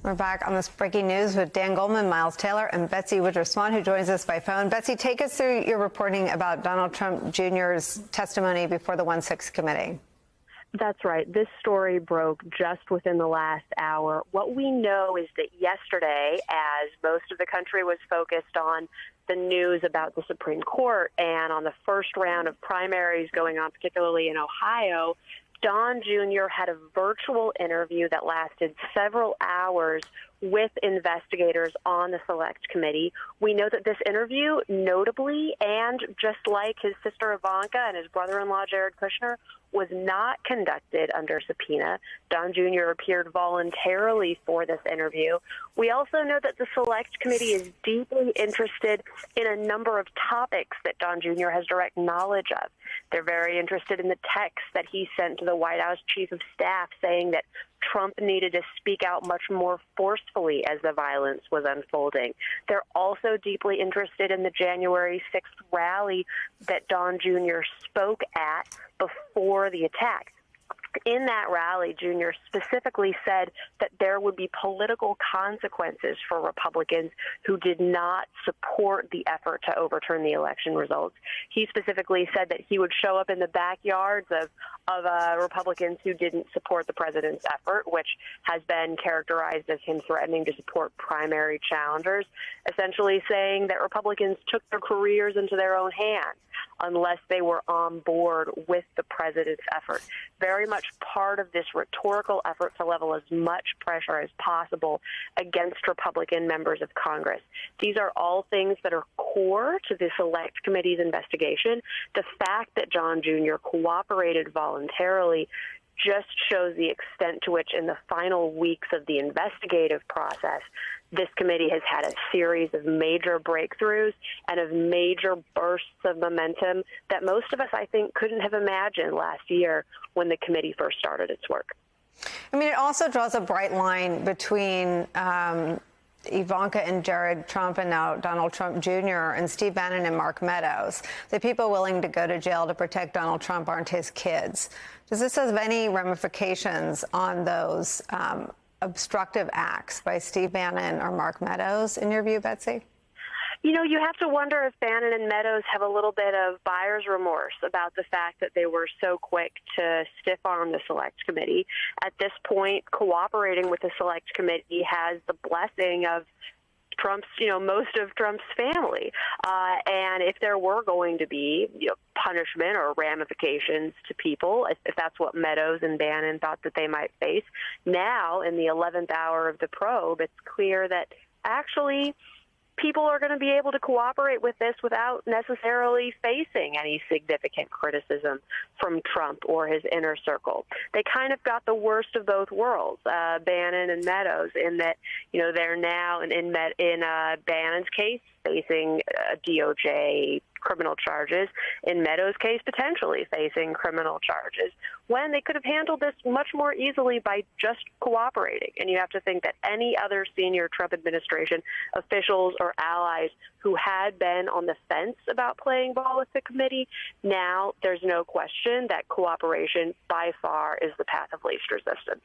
We're back on this breaking news with Dan Goldman, Miles Taylor, and Betsy Woodruff Swan, who joins us by phone. Betsy, take us through your reporting about Donald Trump Jr.'s testimony before the 1-6 committee. That's right. This story broke just within the last hour. What we know is that yesterday, as most of the country was focused on the news about the Supreme Court and on the first round of primaries going on, particularly in Ohio, Don Jr. had a virtual interview that lasted several hours with investigators on the Select Committee. We know that this interview, notably, and just like his sister Ivanka and his brother-in-law Jared Kushner, was not conducted under subpoena. Don Jr. appeared voluntarily for this interview. We also know that the Select Committee is deeply interested in a number of topics that Don Jr. has direct knowledge of. They're very interested in the text that he sent to the White House Chief of Staff saying that Trump needed to speak out much more forcefully as the violence was unfolding. They're also deeply interested in the January 6th rally that Don Jr. spoke at before the attack. In that rally, Jr. specifically said that there would be political consequences for Republicans who did not support the effort to overturn the election results. He specifically said that he would show up in the backyards of Republicans who didn't support the president's effort, which has been characterized as him threatening to support primary challengers, essentially saying that Republicans took their careers into their own hands unless they were on board with the president's effort. Very much part of this rhetorical effort to level as much pressure as possible against Republican members of Congress. These are all things that are core to the Select Committee's investigation. The fact that John Jr. cooperated voluntarily just shows the extent to which in the final weeks of the investigative process, this committee has had a series of major breakthroughs and of major bursts of momentum that most of us, I think, couldn't have imagined last year when the committee first started its work. I mean, it also draws a bright line between Ivanka and Jared Trump and now Donald Trump Jr. and Steve Bannon and Mark Meadows. The people willing to go to jail to protect Donald Trump aren't his kids. Does this have any ramifications on those obstructive acts by Steve Bannon or Mark Meadows, in your view, Betsy? You know, you have to wonder if Bannon and Meadows have a little bit of buyer's remorse about the fact that they were so quick to stiff-arm the Select Committee. At this point, cooperating with the Select Committee has the blessing of Trump's, most of Trump's family. And if there were going to be, punishment or ramifications to people, if that's what Meadows and Bannon thought that they might face, now in the 11th hour of the probe, it's clear that actually people are going to be able to cooperate with this without necessarily facing any significant criticism from Trump or his inner circle. They kind of got the worst of both worlds, Bannon and Meadows, in that, they're now in Bannon's case facing DOJ criminal charges, in Meadows' case potentially facing criminal charges, when they could have handled this much more easily by just cooperating. And you have to think that any other senior Trump administration officials or allies who had been on the fence about playing ball with the committee, now there's no question that cooperation by far is the path of least resistance.